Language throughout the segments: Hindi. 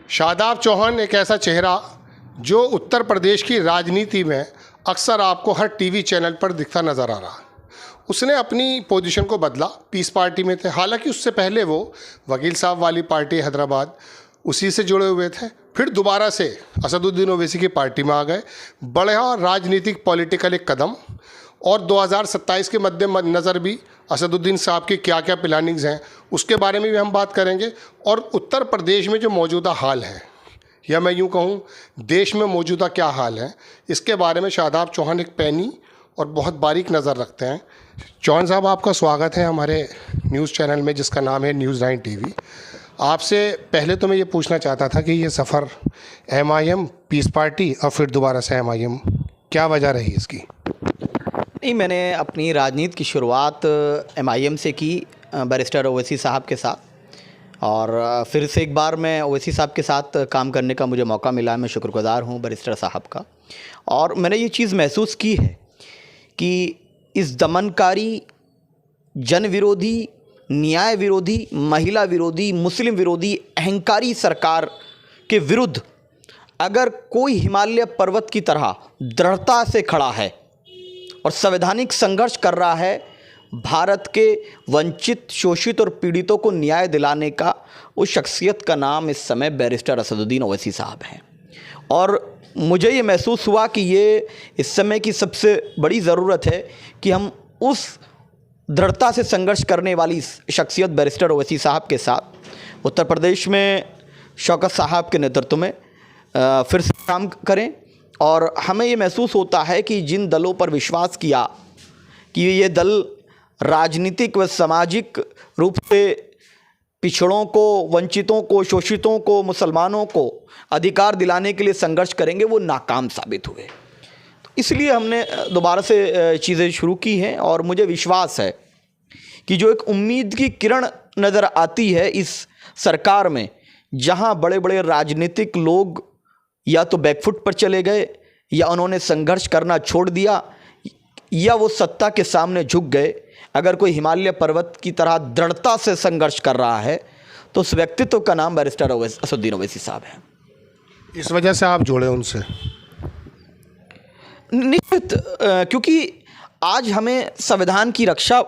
शादाब चौहान एक ऐसा चेहरा जो उत्तर प्रदेश की राजनीति में अक्सर आपको हर टीवी चैनल पर दिखता नज़र आ रहा। उसने अपनी पोजीशन को बदला, पीस पार्टी में थे। हालांकि उससे पहले वो वकील साहब वाली पार्टी हैदराबाद, उसी से जुड़े हुए थे। फिर दोबारा से असदुद्दीन ओवैसी की पार्टी में आ गए। बढ़िया राजनीतिक पॉलिटिकल एक कदम। और 2027 के मद्देनज़र भी असदुद्दीन साहब की क्या क्या प्लानिंग्स हैं उसके बारे में भी हम बात करेंगे। और उत्तर प्रदेश में जो मौजूदा हाल है, या मैं यूँ कहूँ देश में मौजूदा क्या हाल है, इसके बारे में शादाब चौहान एक पैनी और बहुत बारीक नज़र रखते हैं। चौहान साहब, आपका स्वागत है हमारे न्यूज़ चैनल में जिसका नाम है न्यूज़ 9 टीवी। आपसे पहले तो मैं ये पूछना चाहता था कि ये सफ़र MIM पीस पार्टी और फिर दोबारा से MIM, क्या वजह रही इसकी? नहीं, मैंने अपनी राजनीति की शुरुआत MIM से की, बैरिस्टर ओवैसी साहब के साथ। और फिर से एक बार मैं ओवैसी साहब के साथ काम करने का मुझे मौका मिला। मैं शुक्रगुज़ार हूँ बैरिस्टर साहब का। और मैंने ये चीज़ महसूस की है कि इस दमनकारी, जन विरोधी, न्याय विरोधी, महिला विरोधी, मुस्लिम विरोधी, अहंकारी सरकार के विरुद्ध अगर कोई हिमालय पर्वत की तरह दृढ़ता से खड़ा है और संवैधानिक संघर्ष कर रहा है भारत के वंचित, शोषित और पीड़ितों को न्याय दिलाने का, उस शख्सियत का नाम इस समय बैरिस्टर असदुद्दीन ओवैसी साहब हैं। और मुझे ये महसूस हुआ कि ये इस समय की सबसे बड़ी ज़रूरत है कि हम उस दृढ़ता से संघर्ष करने वाली शख्सियत बैरिस्टर ओवैसी साहब के साथ उत्तर प्रदेश में शौकत साहब के नेतृत्व में फिर से काम करें। और हमें ये महसूस होता है कि जिन दलों पर विश्वास किया कि ये दल राजनीतिक व सामाजिक रूप से पिछड़ों को, वंचितों को, शोषितों को, मुसलमानों को अधिकार दिलाने के लिए संघर्ष करेंगे, वो नाकाम साबित हुए। तो इसलिए हमने दोबारा से चीज़ें शुरू की हैं। और मुझे विश्वास है कि जो एक उम्मीद की किरण नज़र आती है इस सरकार में, जहां बड़े बड़े राजनीतिक लोग या तो बैकफुट पर चले गए, या उन्होंने संघर्ष करना छोड़ दिया, या वो सत्ता के सामने झुक गए। अगर कोई हिमालय पर्वत की तरह दृढ़ता से संघर्ष कर रहा है तो उस व्यक्तित्व का नाम बैरिस्टर असदुद्दीन ओवैसी साहब है। इस वजह से आप जुड़े उनसे? निश्चित, क्योंकि आज हमें संविधान की रक्षा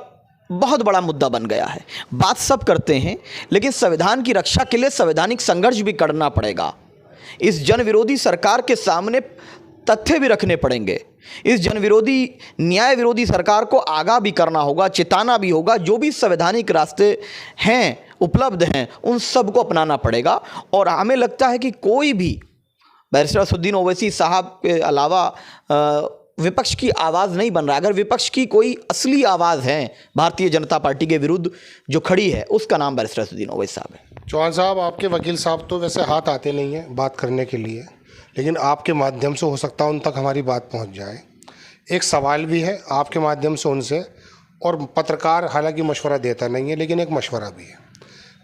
बहुत बड़ा मुद्दा बन गया है। बात सब करते हैं, लेकिन संविधान की रक्षा के लिए संवैधानिक संघर्ष भी करना पड़ेगा। इस जन विरोधी सरकार के सामने तथ्य भी रखने पड़ेंगे। इस जन विरोधी, न्याय विरोधी सरकार को आगाह भी करना होगा, चेताना भी होगा। जो भी संवैधानिक रास्ते हैं, उपलब्ध हैं, उन सब को अपनाना पड़ेगा। और हमें लगता है कि कोई भी बैरिस्टर असदुद्दीन ओवैसी साहब के अलावा विपक्ष की आवाज़ नहीं बन रहा। अगर विपक्ष की कोई असली आवाज़ है भारतीय जनता पार्टी के विरुद्ध जो खड़ी है, उसका नाम बैरिस्टर असदुद्दीन ओवैसी साहब है। चौहान साहब, आपके वकील साहब तो वैसे हाथ आते नहीं हैं बात करने के लिए, लेकिन आपके माध्यम से हो सकता है उन तक हमारी बात पहुंच जाए। एक सवाल भी है आपके माध्यम से उनसे, और पत्रकार हालांकि मशवरा देता नहीं है, लेकिन एक मशवरा भी है।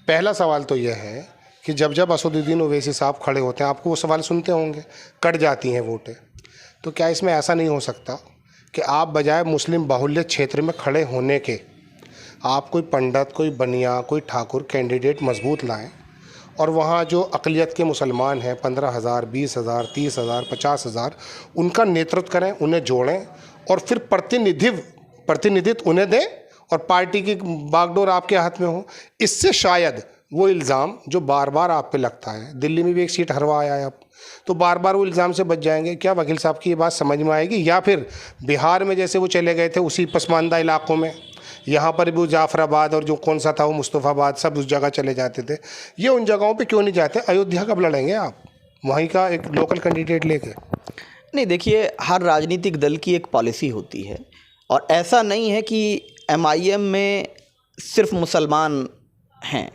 पहला सवाल तो यह है कि जब जब असदुद्दीन ओवैसी साहब खड़े होते हैं, आपको वो सवाल सुनते होंगे, कट जाती हैं वोटें, तो क्या इसमें ऐसा नहीं हो सकता कि आप बजाय मुस्लिम बाहुल्य क्षेत्र में खड़े होने के, आप कोई पंडित, कोई बनिया, कोई ठाकुर कैंडिडेट मजबूत लाएं और वहाँ जो अक़लियत के मुसलमान हैं 15,000, 20,000, 30,000, 50,000, उनका नेतृत्व करें, उन्हें जोड़ें और फिर प्रतिनिधित्व उन्हें दें और पार्टी की बागडोर आपके हाथ में हो। इससे शायद वो इल्ज़ाम जो बार बार आप पे लगता है, दिल्ली में भी एक सीट हरवाया है आप, तो बार बार वो इल्ज़ाम से बच जाएंगे। क्या वकील साहब की ये बात समझ में आएगी? या फिर बिहार में जैसे वो चले गए थे उसी पसमानदा इलाकों में, यहाँ पर भी वो जाफराबाद और जो कौन सा था वो मुस्तफ़ाबाद, सब उस जगह चले जाते थे, ये उन जगहों पे क्यों नहीं जाते? अयोध्या कब लड़ेंगे आप वहीं का एक लोकल कैंडिडेट लेके? नहीं, देखिए, हर राजनीतिक दल की एक पॉलिसी होती है। और ऐसा नहीं है कि MIM में सिर्फ मुसलमान हैं।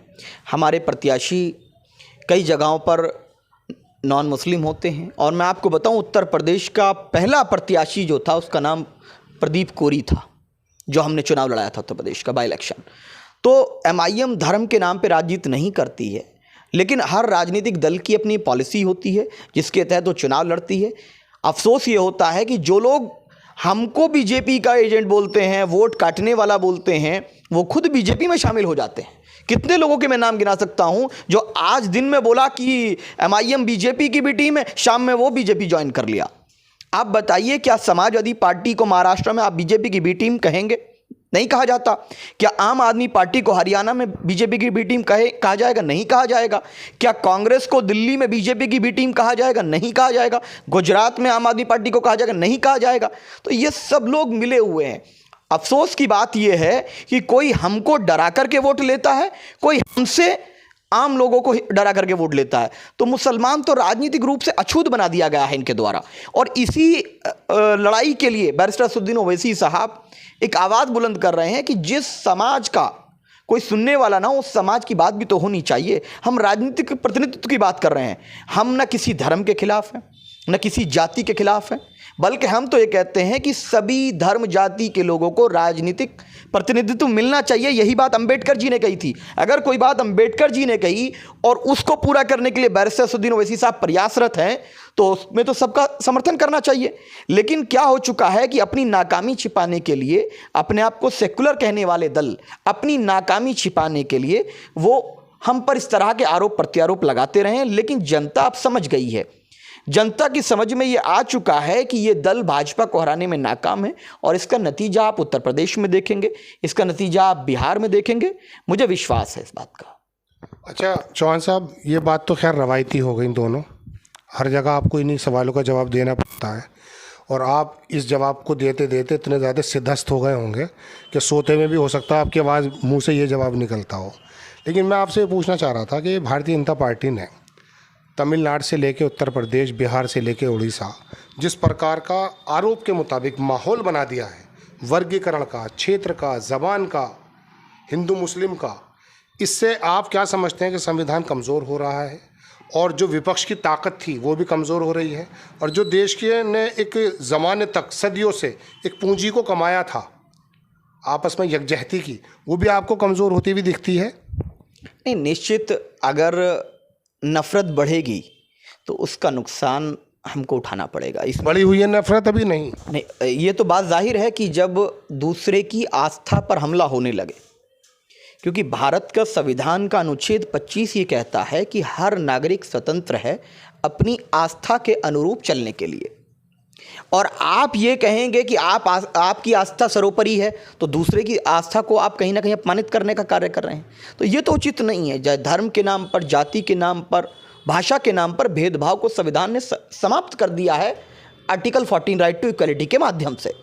हमारे प्रत्याशी कई जगहों पर नॉन मुस्लिम होते हैं। और मैं आपको बताऊं, उत्तर प्रदेश का पहला प्रत्याशी जो था उसका नाम प्रदीप कोरी था, जो हमने चुनाव लड़ाया था उत्तर प्रदेश का बाई इलेक्शन। तो MIM धर्म के नाम पे राजनीति नहीं करती है, लेकिन हर राजनीतिक दल की अपनी पॉलिसी होती है जिसके तहत वो चुनाव लड़ती है। अफसोस ये होता है कि जो लोग हमको बीजेपी का एजेंट बोलते हैं, वोट काटने वाला बोलते हैं, वो खुद बीजेपी में शामिल हो जाते हैं। कितने लोगों के मैं नाम गिना सकता हूं जो आज दिन में बोला कि MIM बीजेपी की भी टीम है, शाम में वो बीजेपी ज्वाइन कर लिया। आप बताइए, क्या समाजवादी पार्टी को महाराष्ट्र में आप बीजेपी की बी टीम कहेंगे? नहीं कहा जाता। क्या आम आदमी पार्टी को हरियाणा में बीजेपी की बी टीम कहा जाएगा? नहीं कहा जाएगा। क्या कांग्रेस को दिल्ली में बीजेपी की बी टीम कहा जाएगा? नहीं कहा जाएगा। गुजरात में आम आदमी पार्टी को कहा जाएगा? नहीं कहा जाएगा। तो ये सब लोग मिले हुए हैं। अफसोस की बात यह है कि कोई हमको डरा करके वोट लेता है, कोई हमसे आम लोगों को डरा करके वोट लेता है। तो मुसलमान तो राजनीतिक रूप से अछूत बना दिया गया है इनके द्वारा। और इसी लड़ाई के लिए बैरिस्टर असदुद्दीन ओवैसी साहब एक आवाज़ बुलंद कर रहे हैं कि जिस समाज का कोई सुनने वाला ना हो, उस समाज की बात भी तो होनी चाहिए। हम राजनीतिक प्रतिनिधित्व की बात कर रहे हैं। हम न किसी धर्म के खिलाफ हैं, न किसी जाति के खिलाफ हैं, बल्कि हम तो ये कहते हैं कि सभी धर्म जाति के लोगों को राजनीतिक प्रतिनिधित्व मिलना चाहिए। यही बात अंबेडकर जी ने कही थी। अगर कोई बात अंबेडकर जी ने कही और उसको पूरा करने के लिए बैरिस्टर असदुद्दीन ओवैसी साहब प्रयासरत हैं, तो उसमें तो सबका समर्थन करना चाहिए। लेकिन क्या हो चुका है कि अपनी नाकामी छिपाने के लिए, अपने आप को सेकुलर कहने वाले दल अपनी नाकामी छिपाने के लिए वो हम पर इस तरह के आरोप प्रत्यारोप लगाते रहे। लेकिन जनता अब समझ गई है, जनता की समझ में ये आ चुका है कि ये दल भाजपा को हराने में नाकाम है। और इसका नतीजा आप उत्तर प्रदेश में देखेंगे, इसका नतीजा आप बिहार में देखेंगे। मुझे विश्वास है इस बात का। अच्छा चौहान साहब, ये बात तो खैर रवायती हो गई दोनों, हर जगह आपको इन्हीं सवालों का जवाब देना पड़ता है। और आप इस जवाब को देते देते इतने ज़्यादा सिद्धस्त हो गए होंगे कि सोते में भी हो सकता है आपकी आवाज़ मुँह से ये जवाब निकलता हो। लेकिन मैं आपसे पूछना चाह रहा था कि भारतीय जनता पार्टी ने तमिलनाडु से लेके उत्तर प्रदेश, बिहार से लेके उड़ीसा, जिस प्रकार का आरोप के मुताबिक माहौल बना दिया है, वर्गीकरण का, क्षेत्र का, ज़बान का, हिंदू मुस्लिम का, इससे आप क्या समझते हैं कि संविधान कमज़ोर हो रहा है और जो विपक्ष की ताकत थी वो भी कमज़ोर हो रही है, और जो देश के ने एक ज़माने तक सदियों से एक पूंजी को कमाया था, आपस में यकजहती की, वो भी आपको कमज़ोर होती हुई दिखती है? नहीं, निश्चित अगर नफ़रत बढ़ेगी तो उसका नुकसान हमको उठाना पड़ेगा। इस बढ़ी हुई है नफ़रत अभी नहीं? ये तो बात जाहिर है कि जब दूसरे की आस्था पर हमला होने लगे, क्योंकि भारत का संविधान का अनुच्छेद 25 ये कहता है कि हर नागरिक स्वतंत्र है अपनी आस्था के अनुरूप चलने के लिए। और आप ये कहेंगे कि आपकी आस्था सर्वोपरि है, तो दूसरे की आस्था को आप कहीं ना कहीं अपमानित करने का कार्य कर रहे हैं। तो ये तो उचित नहीं है। धर्म के नाम पर, जाति के नाम पर, भाषा के नाम पर भेदभाव को संविधान ने समाप्त कर दिया है आर्टिकल 14 राइट टू इक्वलिटी के माध्यम से।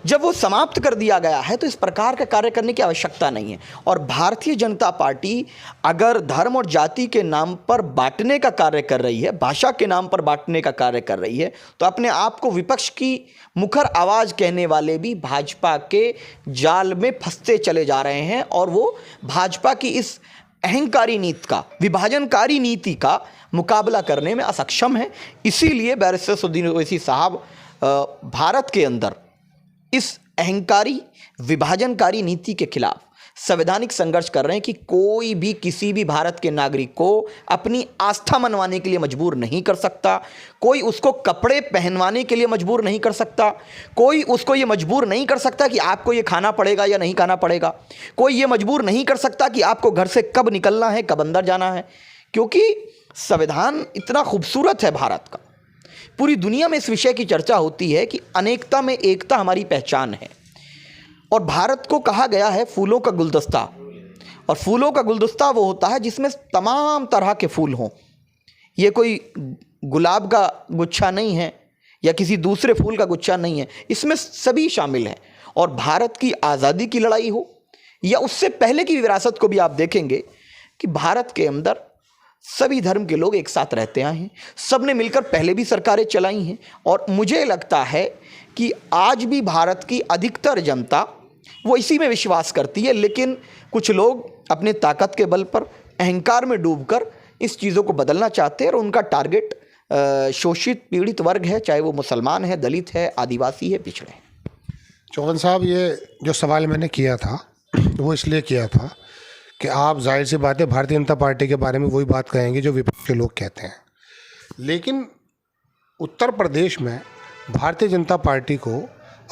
जब वो समाप्त कर दिया गया है तो इस प्रकार का कार्य करने की आवश्यकता नहीं है। और भारतीय जनता पार्टी अगर धर्म और जाति के नाम पर बांटने का कार्य कर रही है, भाषा के नाम पर बांटने का कार्य कर रही है, तो अपने आप को विपक्ष की मुखर आवाज़ कहने वाले भी भाजपा के जाल में फंसते चले जा रहे हैं। और वो भाजपा की इस अहंकारी नीति का, विभाजनकारी नीति का मुकाबला करने में असक्षम है। इसीलिए बैरिस्टर असदुद्दीन ओवैसी साहब भारत के अंदर इस अहंकारी विभाजनकारी नीति के खिलाफ संवैधानिक संघर्ष कर रहे हैं कि कोई भी किसी भी भारत के नागरिक को अपनी आस्था मनवाने के लिए मजबूर नहीं कर सकता, कोई उसको कपड़े पहनवाने के लिए मजबूर नहीं कर सकता, कोई उसको ये मजबूर नहीं कर सकता कि आपको ये खाना पड़ेगा या नहीं खाना पड़ेगा, कोई ये मजबूर नहीं कर सकता कि आपको घर से कब निकलना है, कब अंदर जाना है। क्योंकि संविधान इतना खूबसूरत है भारत का, पूरी दुनिया में इस विषय की चर्चा होती है कि अनेकता में एकता हमारी पहचान है। और भारत को कहा गया है फूलों का गुलदस्ता, और फूलों का गुलदस्ता वो होता है जिसमें तमाम तरह के फूल हों। ये कोई गुलाब का गुच्छा नहीं है या किसी दूसरे फूल का गुच्छा नहीं है, इसमें सभी शामिल हैं। और भारत की आज़ादी की लड़ाई हो या उससे पहले की विरासत को भी आप देखेंगे कि भारत के अंदर सभी धर्म के लोग एक साथ रहते आए हैं, सब ने मिलकर पहले भी सरकारें चलाई हैं। और मुझे लगता है कि आज भी भारत की अधिकतर जनता वो इसी में विश्वास करती है। लेकिन कुछ लोग अपने ताकत के बल पर अहंकार में डूबकर इस चीज़ों को बदलना चाहते हैं। और उनका टारगेट शोषित पीड़ित वर्ग है, चाहे वो मुसलमान है, दलित है, आदिवासी है, पिछड़े हैं। चौहान साहब, ये जो सवाल मैंने किया था वो इसलिए किया था कि आप जाहिर सी बात है भारतीय जनता पार्टी के बारे में वही बात कहेंगे जो विपक्ष के लोग कहते हैं। लेकिन उत्तर प्रदेश में भारतीय जनता पार्टी को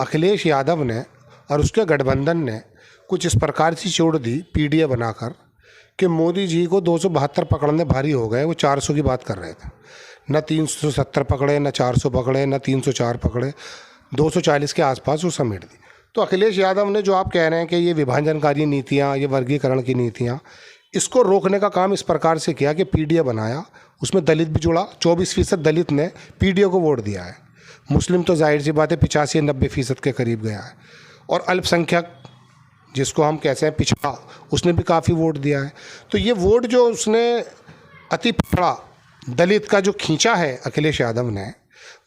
अखिलेश यादव ने और उसके गठबंधन ने कुछ इस प्रकार से छोड़ दी, पीडीए बनाकर, कि मोदी जी को 272 पकड़ने भारी हो गए, वो 400 की बात कर रहे थे। न 370 पकड़े, न 400 पकड़े, न 304 पकड़े, 240 के आसपास वो समेट दी। तो अखिलेश यादव ने जो आप कह रहे हैं कि ये विभाजनकारी नीतियाँ, ये वर्गीकरण की नीतियाँ, इसको रोकने का काम इस प्रकार से किया कि पीडीए बनाया, उसमें दलित भी जुड़ा। 24% दलित ने पीडीए को वोट दिया है। मुस्लिम तो जाहिर सी बात है 85-90% के करीब गया है। और अल्पसंख्यक, जिसको हम कहते हैं पिछड़ा, उसने भी काफ़ी वोट दिया है। तो ये वोट जो उसने अति पिछड़ा दलित का जो खींचा है अखिलेश यादव ने,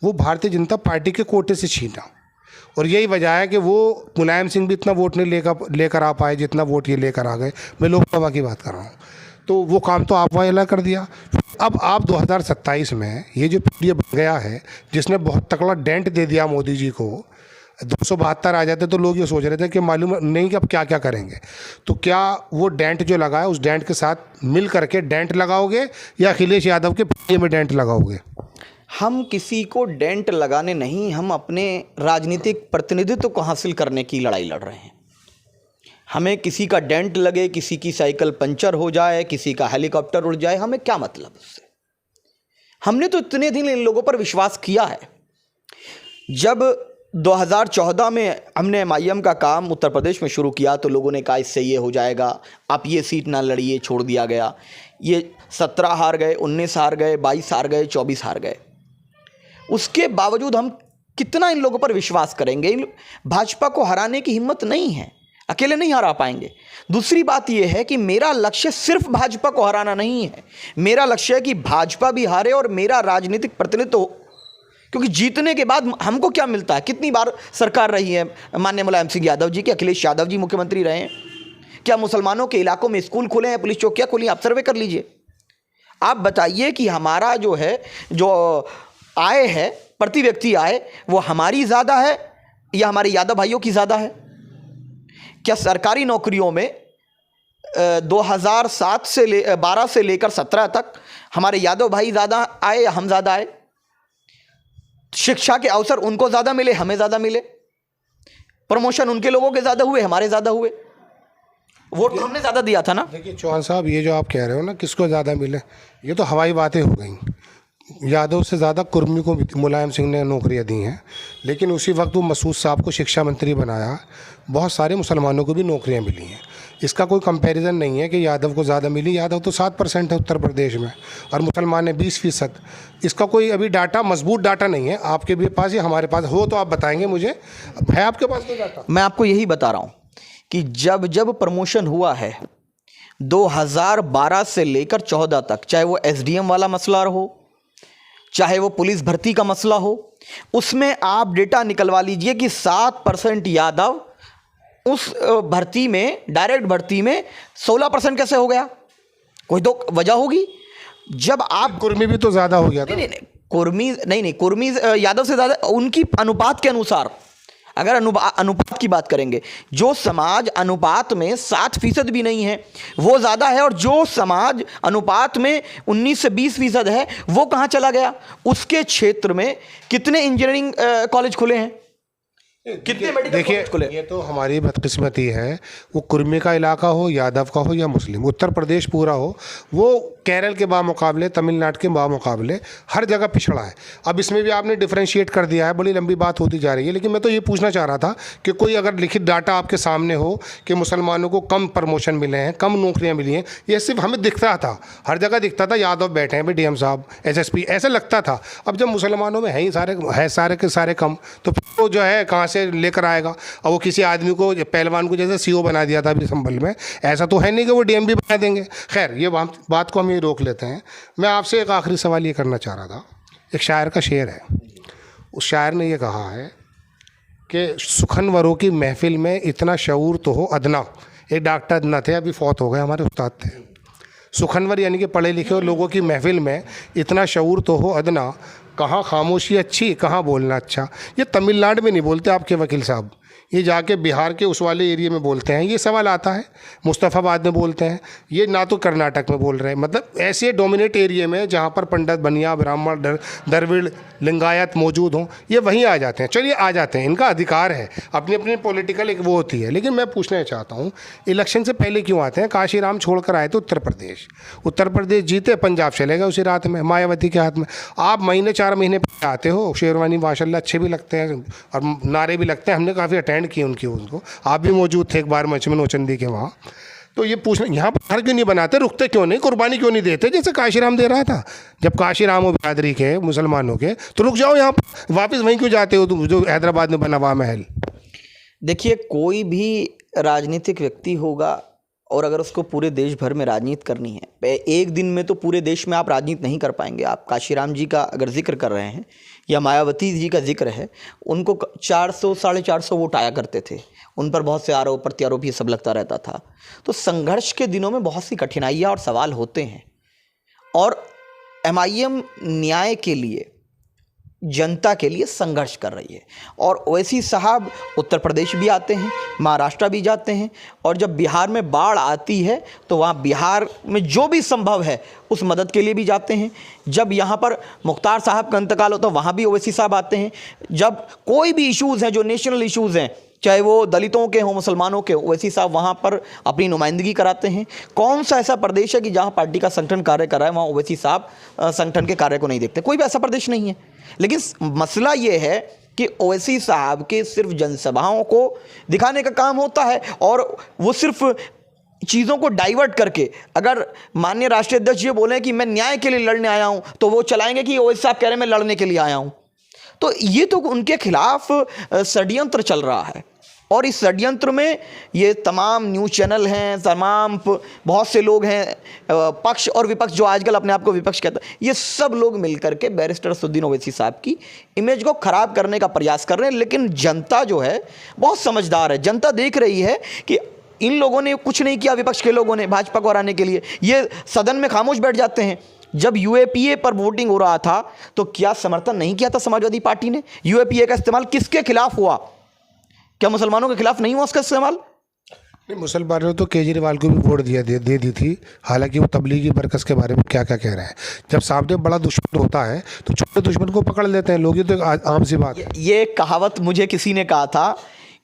वो भारतीय जनता पार्टी के कोटे से छीना। और यही वजह है कि वो मुलायम सिंह भी इतना वोट नहीं लेकर आ पाए जितना वोट ये लेकर आ गए। मैं लोकसभा की बात कर रहा हूँ। तो वो काम तो आप वाला कर दिया। अब आप 2027 में ये जो पीडीए बन गया है, जिसने बहुत तगड़ा डेंट दे दिया मोदी जी को, 272 आ जाते तो लोग ये सोच रहे थे कि मालूम नहीं कि अब क्या क्या करेंगे। तो क्या वो डेंट जो लगा है, उस डेंट के साथ मिल करके डेंट लगाओगे या अखिलेश यादव के पीडीए में डेंट लगाओगे? हम किसी को डेंट लगाने नहीं, हम अपने राजनीतिक प्रतिनिधित्व को हासिल करने की लड़ाई लड़ रहे हैं। हमें किसी का डेंट लगे, किसी की साइकिल पंचर हो जाए, किसी का हेलीकॉप्टर उड़ जाए, हमें क्या मतलब उससे? हमने तो इतने दिन इन लोगों पर विश्वास किया है। जब 2014 में हमने एमआईएम का काम उत्तर प्रदेश में शुरू किया तो लोगों ने कहा इससे ये हो जाएगा, आप ये सीट ना लड़िए, छोड़ दिया गया। ये 17 हार गए, 19 हार गए, 22 हार गए, 24 हार गए। उसके बावजूद हम कितना इन लोगों पर विश्वास करेंगे? भाजपा को हराने की हिम्मत नहीं है, अकेले नहीं हरा पाएंगे। दूसरी बात यह है कि मेरा लक्ष्य सिर्फ भाजपा को हराना नहीं है, मेरा लक्ष्य है कि भाजपा भी हारे और मेरा राजनीतिक प्रतिनिधित्व हो। क्योंकि जीतने के बाद हमको क्या मिलता है? कितनी बार सरकार रही है माननीय मुलायम सिंह यादव जी की, अखिलेश यादव जी मुख्यमंत्री रहे हैं। क्या मुसलमानों के इलाकों में स्कूल खुले हैं, पुलिस चौकियाँ खुली? आप सर्वे कर लीजिए। आप बताइए कि हमारा जो है, जो आय है, प्रति व्यक्ति आय, वो हमारी ज़्यादा है या हमारे यादव भाइयों की ज़्यादा है? क्या सरकारी नौकरियों में 2007 से 12 से लेकर 17 तक हमारे यादव भाई ज़्यादा आए या हम ज़्यादा आए? शिक्षा के अवसर उनको ज़्यादा मिले, हमें ज़्यादा मिले? प्रमोशन उनके लोगों के ज़्यादा हुए, हमारे ज़्यादा हुए? वोट तो हमने ज़्यादा दिया था ना। देखिए चौहान साहब, ये जो आप कह रहे हो ना किसको ज़्यादा मिले, ये तो हवाई बातें हो गई। यादव से ज़्यादा कुर्मी को मुलायम सिंह ने नौकरियां दी हैं, लेकिन उसी वक्त वो मसूद साहब को शिक्षा मंत्री बनाया। बहुत सारे मुसलमानों को भी नौकरियां मिली हैं। इसका कोई कंपैरिजन नहीं है कि यादव को ज़्यादा मिली। यादव तो 7% है उत्तर प्रदेश में और मुसलमान है 20%। इसका कोई अभी डाटा, मजबूत डाटा नहीं है आपके भी पास या हमारे पास। हो तो आप बताएंगे मुझे, है आपके पास कोई डाटा? मैं आपको यही बता रहा हूँ कि जब जब प्रमोशन हुआ है 2012 से लेकर 14 तक, चाहे वो एसडीएम वाला मसला हो, चाहे वो पुलिस भर्ती का मसला हो, उसमें आप डेटा निकलवा लीजिए कि 7% यादव उस भर्ती में, डायरेक्ट भर्ती में 16% कैसे हो गया? कोई तो वजह होगी। जब आप कुर्मी भी तो ज़्यादा हो गया था। नहीं, कुर्मी यादव से ज़्यादा उनकी अनुपात के अनुसार, अगर अनुपात की बात करेंगे, जो समाज अनुपात में 7% भी नहीं है वो ज़्यादा है, और जो समाज अनुपात में 19 से 20% है वो कहाँ चला गया? उसके क्षेत्र में कितने इंजीनियरिंग कॉलेज खुले हैं, कितने मेडिकल कॉलेज खुले? ये तो हमारी बदकिस्मती है। वो कुर्मी का इलाका हो, यादव का हो या मुस्लिम, उत्तर प्रदेश पूरा हो, वो केरल के बामुकाबले, तमिलनाडु के बामुकाबले हर जगह पिछड़ा है। अब इसमें भी आपने डिफरेंशिएट कर दिया है, बड़ी लंबी बात होती जा रही है। लेकिन मैं तो ये पूछना चाह रहा था कि कोई अगर लिखित डाटा आपके सामने हो कि मुसलमानों को कम प्रमोशन मिले हैं, कम नौकरियाँ मिली हैं। ये सिर्फ हमें दिखता था, हर जगह दिखता था यादव बैठे हैं भाई, डीएम साहब, एसएसपी, ऐसा लगता था। अब जब मुसलमानों में है ही सारे के सारे कम, तो वो जो है कहाँ से लेकर आएगा? और वो किसी आदमी को, पहलवान को जैसे सीओ बना दिया था अभी संभल में, ऐसा तो है नहीं कि वो डीएम भी बना देंगे। खैर, ये बात को हम ये रोक लेते हैं। मैं आपसे एक आखिरी सवाल ये करना चाह रहा था। एक शायर का शेर है, उस शायर ने ये कहा है कि सुखनवरों की महफिल में इतना शऊर तो हो अदना। एक डॉक्टर अदना थे, अभी फौत हो गए, हमारे उस्ताद थे। सुखनवर यानी कि पढ़े लिखे लोगों की महफिल में इतना शऊर तो हो अदना, कहाँ खामोशी अच्छी, कहाँ बोलना अच्छा। ये तमिलनाडु में नहीं बोलते आपके वकील साहब, ये जाके बिहार के उस वाले एरिया में बोलते हैं, ये सवाल आता है। मुस्तफ़ाबाद में बोलते हैं, ये ना तो कर्नाटक में बोल रहे हैं। मतलब ऐसे डोमिनेट एरिया में जहाँ पर पंडित, बनिया, ब्राह्मण, द्रविड़, लिंगायत मौजूद हों, ये वहीं आ जाते हैं। चलिए आ जाते हैं, इनका अधिकार है, अपनी अपनी पॉलिटिकल एक वो होती है। लेकिन मैं पूछना चाहता हूँ, इलेक्शन से पहले क्यों आते हैं? काशीराम छोड़कर आए थे उत्तर प्रदेश जीते, पंजाब चले गए उसी रात में मायावती के हाथ में। आप महीने 4 महीने पहले आते हो, शेरवानी माशाल्लाह अच्छे भी लगते हैं और नारे भी लगते हैं, हमने काफ़ी अटेंड किए उनको। आप भी मौजूद थे एक बार मचमन नौचंदी के वहाँ। तो ये पूछना, यहाँ पर घर क्यों नहीं बनाते, रुकते क्यों नहीं, कुर्बानी क्यों नहीं देते जैसे काशीराम दे रहा था? जब काशीराम हो बिरादरी के, मुसलमानों के, तो रुक जाओ यहाँ पर, वापस वहीं क्यों जाते हो तुम, जो हैदराबाद में बना हुआ महल? देखिए, कोई भी राजनीतिक व्यक्ति होगा और अगर उसको पूरे देश भर में राजनीति करनी है, एक दिन में तो पूरे देश में आप राजनीति नहीं कर पाएंगे। आप काशीराम जी का अगर जिक्र कर रहे हैं या मायावती जी का जिक्र है, उनको 400 450 वोट आया करते थे, उन पर बहुत से आरोप प्रत्यारोप ये सब लगता रहता था। तो संघर्ष के दिनों में बहुत सी कठिनाइयाँ और सवाल होते हैं, और MIM न्याय के लिए, जनता के लिए संघर्ष कर रही है। और ओवैसी साहब उत्तर प्रदेश भी आते हैं, महाराष्ट्र भी जाते हैं, और जब बिहार में बाढ़ आती है तो वहाँ बिहार में जो भी संभव है उस मदद के लिए भी जाते हैं। जब यहाँ पर मुख्तार साहब का इंतकाल होता है, वहाँ भी ओवैसी साहब आते हैं। जब कोई भी इश्यूज़ हैं जो नेशनल इश्यूज़ हैं, चाहे वो दलितों के हों, मुसलमानों के, ओवैसी साहब वहाँ पर अपनी नुमाइंदगी कराते हैं। कौन सा ऐसा प्रदेश है कि जहाँ पार्टी का संगठन कार्य कर रहा है वहाँ ओवैसी साहब संगठन के कार्य को नहीं देखते? कोई भी ऐसा प्रदेश नहीं है। लेकिन मसला ये है कि ओवैसी साहब के सिर्फ जनसभाओं को दिखाने का काम होता है, और वो सिर्फ चीज़ों को डाइवर्ट करके, अगर माननीय राष्ट्रीय अध्यक्ष ये बोले कि मैं न्याय के लिए लड़ने आया हूँ, तो वो चलाएंगे कि ओवैसी साहब कह रहे हैं मैं लड़ने के लिए आया हूँ। तो ये तो उनके खिलाफ षड्यंत्र चल रहा है, और इस षड्यंत्र में ये तमाम न्यूज़ चैनल हैं, तमाम बहुत से लोग हैं, पक्ष और विपक्ष, जो आजकल अपने आप को विपक्ष कहता है, ये सब लोग मिलकर के बैरिस्टर असदुद्दीन ओवैसी साहब की इमेज को ख़राब करने का प्रयास कर रहे हैं। लेकिन जनता जो है बहुत समझदार है, जनता देख रही है कि इन लोगों ने कुछ नहीं किया, विपक्ष के लोगों ने भाजपा को हराने के लिए, ये सदन में खामोश बैठ जाते हैं। जब UAPA पर वोटिंग हो रहा था तो क्या समर्थन नहीं किया था समाजवादी पार्टी ने? UAPA का इस्तेमाल किसके खिलाफ हुआ? क्या मुसलमानों के खिलाफ नहीं हुआ उसका इस्तेमाल? नहीं, मुसलमानों ने तो केजरीवाल को भी वोट दे दी थी। हालांकि वो तबलीगी मरकज़ के बारे में क्या क्या कह रहे हैं। जब सामने बड़ा दुश्मन होता है तो छोटे दुश्मन को पकड़ लेते हैं लोग, ये तो आम सी बात है। ये कहावत मुझे किसी ने कहा था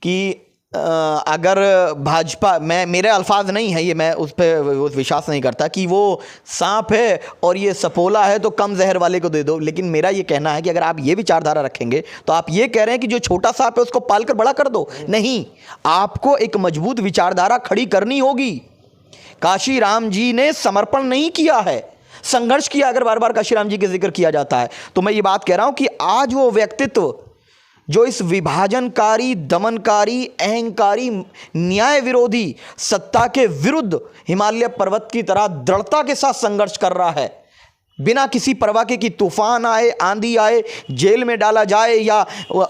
कि अगर भाजपा, मेरे अल्फाज नहीं है ये, मैं उस पर विश्वास नहीं करता कि वो सांप है और ये सपोला है तो कम जहर वाले को दे दो। लेकिन मेरा ये कहना है कि अगर आप ये विचारधारा रखेंगे तो आप ये कह रहे हैं कि जो छोटा सांप है उसको पालकर बड़ा कर दो। नहीं, आपको एक मजबूत विचारधारा खड़ी करनी होगी। काशीराम जी ने समर्पण नहीं किया है, संघर्ष किया। अगर बार बार काशीराम जी का जिक्र किया जाता है तो मैं ये बात कह रहा हूं कि आज वो व्यक्तित्व जो इस विभाजनकारी, दमनकारी, अहंकारी, न्याय विरोधी सत्ता के विरुद्ध हिमालय पर्वत की तरह दृढ़ता के साथ संघर्ष कर रहा है, बिना किसी परवाह के कि तूफान आए, आंधी आए, जेल में डाला जाए या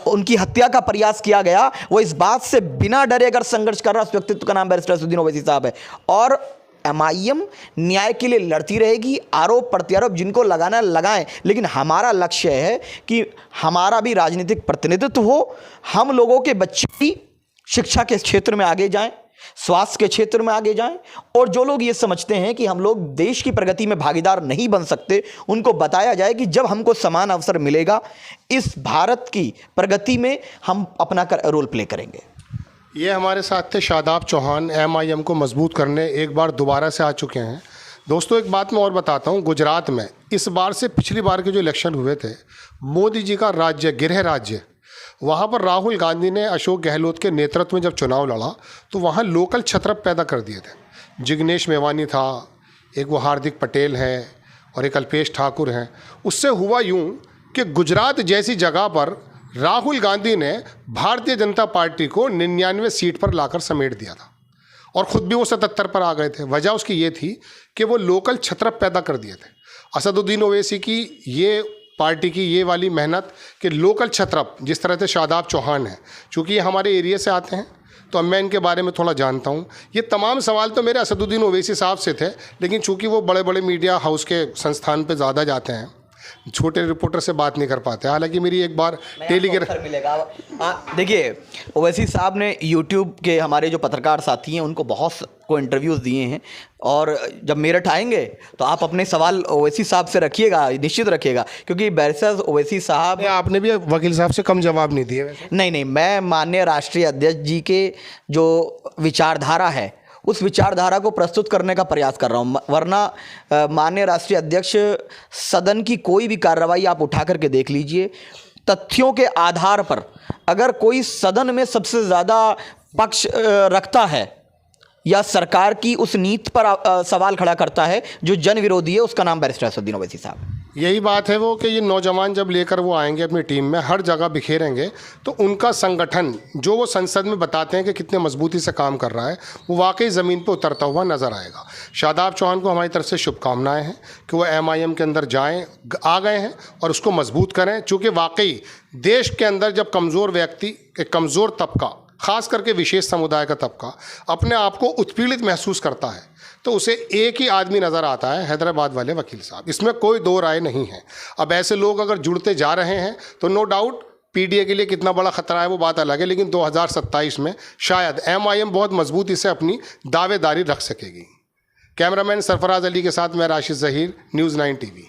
उनकी हत्या का प्रयास किया गया, वो इस बात से बिना डरे अगर संघर्ष कर रहा है, उस व्यक्तित्व का नाम बैरिस्टर असदुद्दीन ओवैसी साहब है। और MIM न्याय के लिए लड़ती रहेगी। आरोप प्रत्यारोप जिनको लगाना लगाएं, लेकिन हमारा लक्ष्य है कि हमारा भी राजनीतिक प्रतिनिधित्व हो, हम लोगों के बच्चे भी शिक्षा के क्षेत्र में आगे जाएं, स्वास्थ्य के क्षेत्र में आगे जाएं, और जो लोग ये समझते हैं कि हम लोग देश की प्रगति में भागीदार नहीं बन सकते, उनको बताया जाए कि जब हमको समान अवसर मिलेगा, इस भारत की प्रगति में हम अपना रोल प्ले करेंगे। ये हमारे साथ थे शादाब चौहान, MIM को मजबूत करने एक बार दोबारा से आ चुके हैं। दोस्तों, एक बात मैं और बताता हूँ, गुजरात में इस बार से पिछली बार के जो इलेक्शन हुए थे, मोदी जी का राज्य, गृह राज्य, वहाँ पर राहुल गांधी ने अशोक गहलोत के नेतृत्व में जब चुनाव लड़ा तो वहाँ लोकल छत्रप पैदा कर दिए थे। जिग्नेश मेवानी था, एक वो हार्दिक पटेल है और एक अल्पेश ठाकुर हैं। उससे हुआ यूँ कि गुजरात जैसी जगह पर राहुल गांधी ने भारतीय जनता पार्टी को 99 सीट पर लाकर समेट दिया था, और ख़ुद भी वो 77 पर आ गए थे। वजह उसकी ये थी कि वो लोकल छत्रप पैदा कर दिए थे। असदुद्दीन ओवैसी की ये पार्टी की ये वाली मेहनत कि लोकल छत्रप, जिस तरह से शादाब चौहान है, चूँकि ये हमारे एरिया से आते हैं तो अब मैं इनके बारे में थोड़ा जानता हूँ। ये तमाम सवाल तो मेरे असदुद्दीन ओवैसी साहब से थे, लेकिन चूँकि वो बड़े बड़े मीडिया हाउस के संस्थान पर ज़्यादा जाते हैं, छोटे रिपोर्टर से बात नहीं कर पाते। हालांकि मेरी एक बार अवसर मिलेगा। देखिए, ओवैसी साहब ने यूट्यूब के हमारे जो पत्रकार साथी हैं उनको बहुत को इंटरव्यूज़ दिए हैं, और जब मेरठ आएंगे तो आप अपने सवाल ओवैसी साहब से रखिएगा, निश्चित रखिएगा, क्योंकि बैरिस्टर ओवैसी साहब। आपने भी वकील साहब से कम जवाब नहीं दिए वैसे। नहीं, मैं माननीय राष्ट्रीय अध्यक्ष जी के जो विचारधारा है उस विचारधारा को प्रस्तुत करने का प्रयास कर रहा हूँ, वरना माननीय राष्ट्रीय अध्यक्ष सदन की कोई भी कार्रवाई आप उठा करके देख लीजिए, तथ्यों के आधार पर अगर कोई सदन में सबसे ज़्यादा पक्ष रखता है या सरकार की उस नीति पर सवाल खड़ा करता है जो जन विरोधी है, उसका नाम बैरिस्टर असदुद्दीन ओवैसी साहब। यही बात है वो कि ये नौजवान जब लेकर वो आएंगे अपनी टीम में, हर जगह बिखेरेंगे, तो उनका संगठन जो वो संसद में बताते हैं कि कितने मजबूती से काम कर रहा है, वो वाकई ज़मीन पर उतरता हुआ नज़र आएगा। शादाब चौहान को हमारी तरफ से शुभकामनाएं हैं कि वो MIM के अंदर जाएं, आ गए हैं, और उसको मजबूत करें, चूँकि वाकई देश के अंदर जब कमज़ोर व्यक्ति, एक कमज़ोर तबका, ख़ास करके विशेष समुदाय का तबका अपने आप को उत्पीड़ित महसूस करता है, तो उसे एक ही आदमी नज़र आता है, हैदराबाद वाले वकील साहब। इसमें कोई दो राय नहीं है। अब ऐसे लोग अगर जुड़ते जा रहे हैं तो नो डाउट PDA के लिए कितना बड़ा ख़तरा है वो बात अलग है, लेकिन 2027 में शायद MIM बहुत मजबूती से अपनी दावेदारी रख सकेगी। कैमरामैन सरफराज अली के साथ मैं राशिद ज़हीर, News 9 TV।